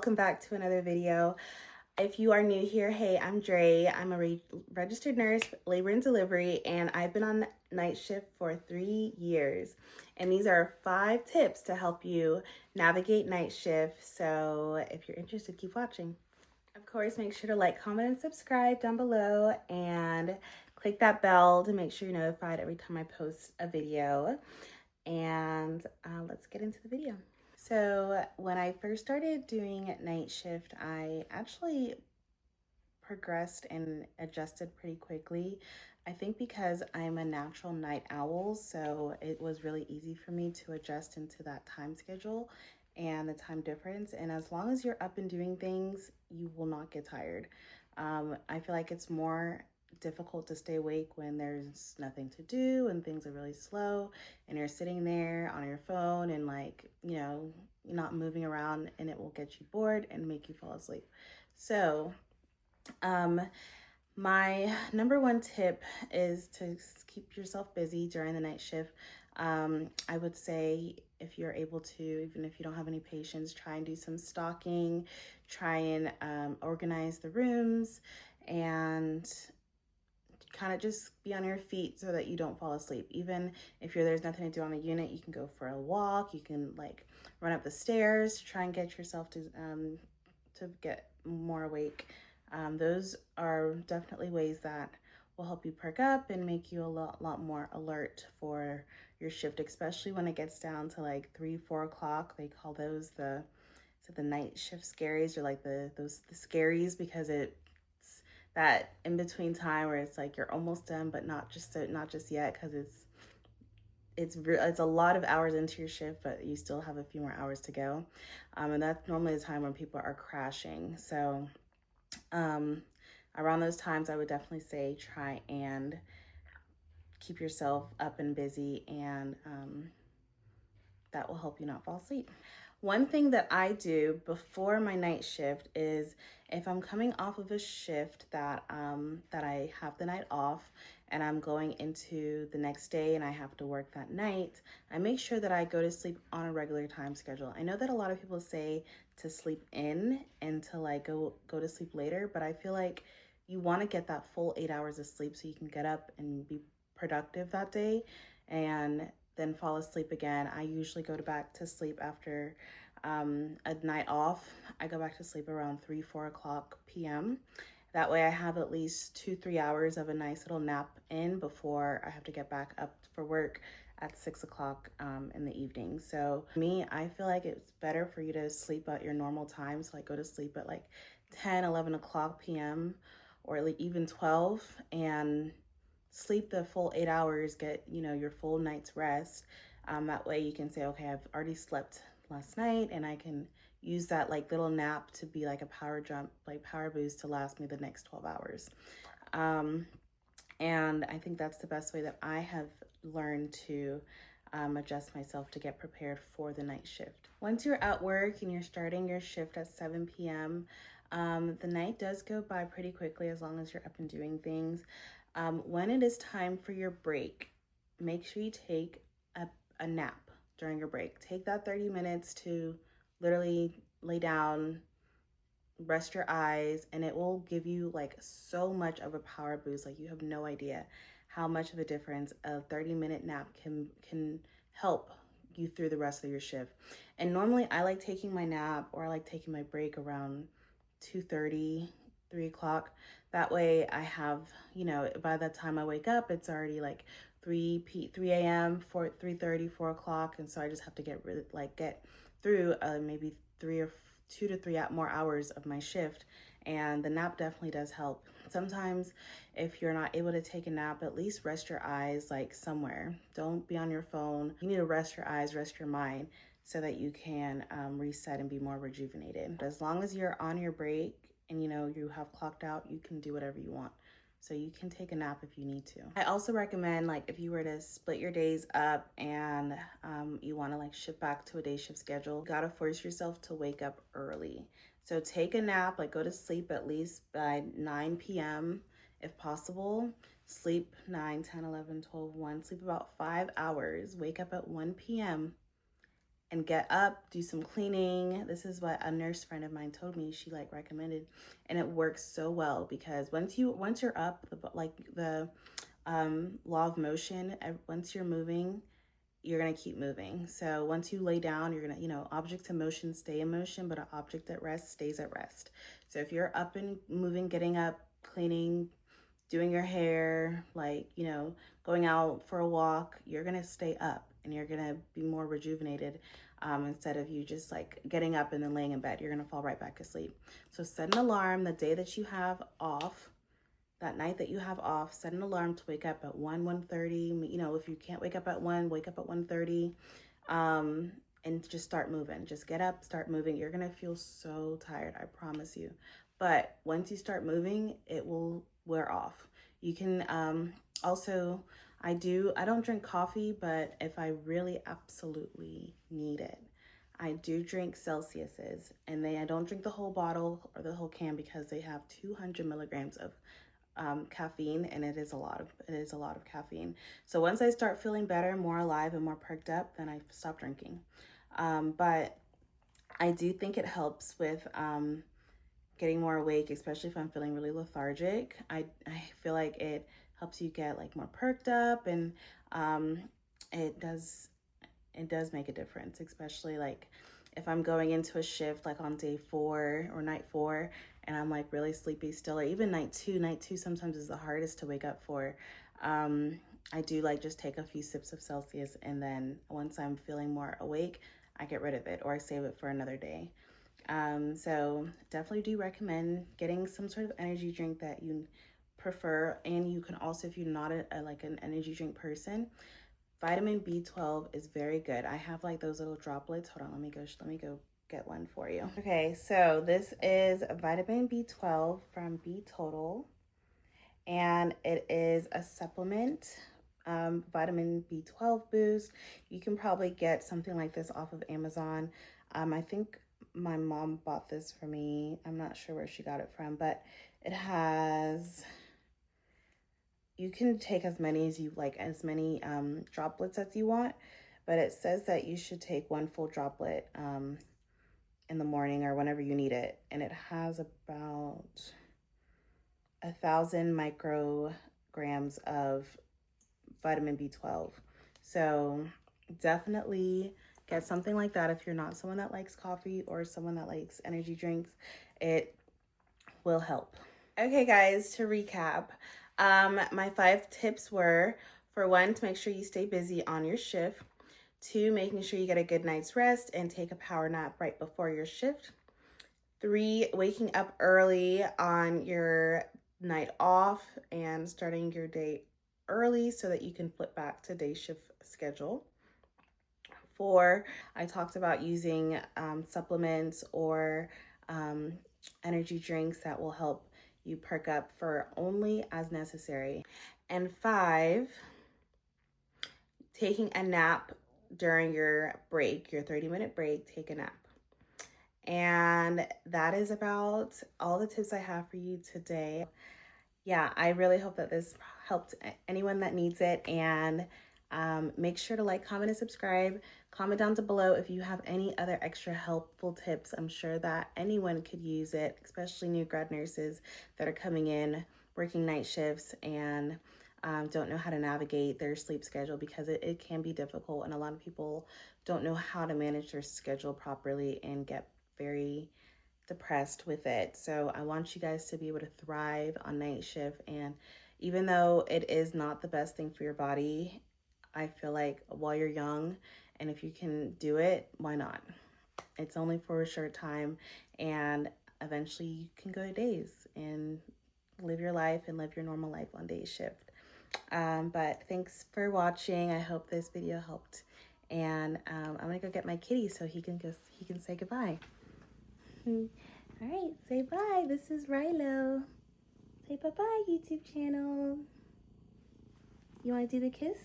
welcome back to another video. If you are new here, hey, I'm Drey. I'm a registered nurse, labor and delivery, and I've been on night shift for 3 years. And these are 5 tips to help you navigate night shift. So if you're interested, keep watching. Of course, make sure to like, comment, and subscribe down below, and click that bell to make sure you're notified every time I post a video. And let's get into the video. So when I first started doing night shift, I actually progressed and adjusted pretty quickly. I think because I'm a natural night owl, so it was really easy for me to adjust into that time schedule and the time difference. And as long as you're up and doing things, you will not get tired. I feel like it's more difficult to stay awake when there's nothing to do and things are really slow and you're sitting there on your phone and not moving around, and it will get you bored and make you fall asleep. So my number one tip is to keep yourself busy during the night shift. I would say if you're able to, even if you don't have any patients, try and do some stocking, try and organize the rooms, and kind of just be on your feet so that you don't fall asleep. Even if there's nothing to do on the unit, you can go for a walk, you can like run up the stairs to try and get yourself to get more awake. Those are definitely ways that will help you perk up and make you a lot more alert for your shift, especially when it gets down to like 3-4 o'clock. They call those the night shift scaries, or like the scaries, because it's that in between time where it's like you're almost done but not just yet, because it's a lot of hours into your shift, but you still have a few more hours to go. And that's normally the time when people are crashing. So around those times, I would definitely say try and keep yourself up and busy, and that will help you not fall asleep. One thing that I do before my night shift is, if I'm coming off of a shift that I have the night off and I'm going into the next day and I have to work that night, I make sure that I go to sleep on a regular time schedule. I know that a lot of people say to sleep in and to like go to sleep later, but I feel like you want to get that full 8 hours of sleep so you can get up and be productive that day and then fall asleep again. I usually go back to sleep after a night off. I go back to sleep around 3-4 o'clock p.m. That way I have at least 2-3 hours of a nice little nap in before I have to get back up for work at 6 o'clock in the evening. So me, I feel like it's better for you to sleep at your normal time. So like go to sleep at like 10-11 o'clock p.m. or like even 12, and sleep the full 8 hours, get your full night's rest. That way you can say, okay, I've already slept last night, and I can use that like little nap to be like a power jump, like power boost, to last me the next 12 hours. And I think that's the best way that I have learned to adjust myself to get prepared for the night shift. Once you're at work and you're starting your shift at 7 p.m., the night does go by pretty quickly as long as you're up and doing things. When it is time for your break, make sure you take a nap during your break. Take that 30 minutes to literally lay down, rest your eyes, and it will give you like so much of a power boost. Like, you have no idea how much of a difference a 30-minute nap can help you through the rest of your shift. And normally I like taking my nap, or I like taking my break around 2:30, 3 o'clock. That way I have, by the time I wake up, it's already like 3 a.m., 3:30, 4 o'clock. And so I just have to get through maybe 2 to 3 more hours of my shift. And the nap definitely does help. Sometimes if you're not able to take a nap, at least rest your eyes like somewhere. Don't be on your phone. You need to rest your eyes, rest your mind, so that you can reset and be more rejuvenated. But as long as you're on your break and you have clocked out, you can do whatever you want. So you can take a nap if you need to. I also recommend, like, if you were to split your days up and you want to like shift back to a day shift schedule, you gotta force yourself to wake up early. So take a nap, like go to sleep at least by 9 p.m. if possible. Sleep 9, 10, 11, 12, 1, sleep about 5 hours. Wake up at 1 p.m. and get up, do some cleaning. This is what a nurse friend of mine told me. She like recommended, and it works so well because once you're up, the law of motion, once you're moving, you're gonna keep moving. So once you lay down, you're gonna, objects in motion stay in motion, but an object at rest stays at rest. So if you're up and moving, getting up, cleaning, doing your hair, going out for a walk, you're gonna stay up and you're gonna be more rejuvenated instead of you just like getting up and then laying in bed. You're gonna fall right back asleep. So set an alarm the day that you have off, that night that you have off, set an alarm to wake up at 1:30. If you can't wake up at 1, wake up at 1:30, and just start moving. Just get up, start moving. You're gonna feel so tired, I promise you. But once you start moving, it will wear off. You can also, I don't drink coffee, but if I really absolutely need it, I do drink Celsius's, and I don't drink the whole bottle or the whole can because they have 200 milligrams of caffeine, and it is a lot of caffeine. So once I start feeling better, more alive and more perked up, then I stop drinking. But I do think it helps with getting more awake, especially if I'm feeling really lethargic. I feel like it helps you get like more perked up, and it does make a difference, especially like if I'm going into a shift like on day 4 or night 4 and I'm like really sleepy still, or even night 2 sometimes is the hardest to wake up for. I do like just take a few sips of Celsius, and then once I'm feeling more awake, I get rid of it or I save it for another day. So definitely do recommend getting some sort of energy drink that you prefer. And you can also, if you're not like an energy drink person, vitamin B12 is very good. I have like those little droplets. Hold on, let me go get one for you. Okay, so this is vitamin B12 from B Total, and it is a supplement, vitamin B12 boost. You can probably get something like this off of Amazon. I think my mom bought this for me. I'm not sure where she got it from, but it has, you can take as many as you like, as many droplets as you want, but it says that you should take 1 full droplet in the morning or whenever you need it. And it has about 1,000 micrograms of vitamin B12. So definitely get something like that if you're not someone that likes coffee or someone that likes energy drinks. It will help. Okay guys, to recap, my 5 tips were, for 1, to make sure you stay busy on your shift. 2, making sure you get a good night's rest and take a power nap right before your shift. 3, waking up early on your night off and starting your day early so that you can flip back to day shift schedule. 4, I talked about using supplements or energy drinks that will help you perk up for only as necessary. And 5, taking a nap during your break, your 30-minute break, take a nap. And that is about all the tips I have for you today. Yeah, I really hope that this helped anyone that needs it. And make sure to like, comment, and subscribe. Comment down below if you have any other extra helpful tips. I'm sure that anyone could use it, especially new grad nurses that are coming in, working night shifts, and don't know how to navigate their sleep schedule, because it can be difficult, and a lot of people don't know how to manage their schedule properly and get very depressed with it. So I want you guys to be able to thrive on night shift. And even though it is not the best thing for your body, I feel like while you're young and if you can do it, why not? It's only for a short time, and eventually you can go to days and live your life and live your normal life on day shift. But thanks for watching. I hope this video helped, and I'm gonna go get my kitty so he can say goodbye. All right, say bye. This is Rilo. Say bye-bye, YouTube channel. You want to do the kiss?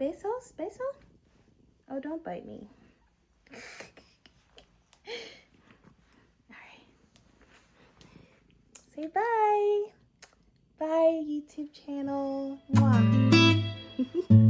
Besos? Beso? Oh, don't bite me. All right. Say bye. Bye, YouTube channel. Mwah.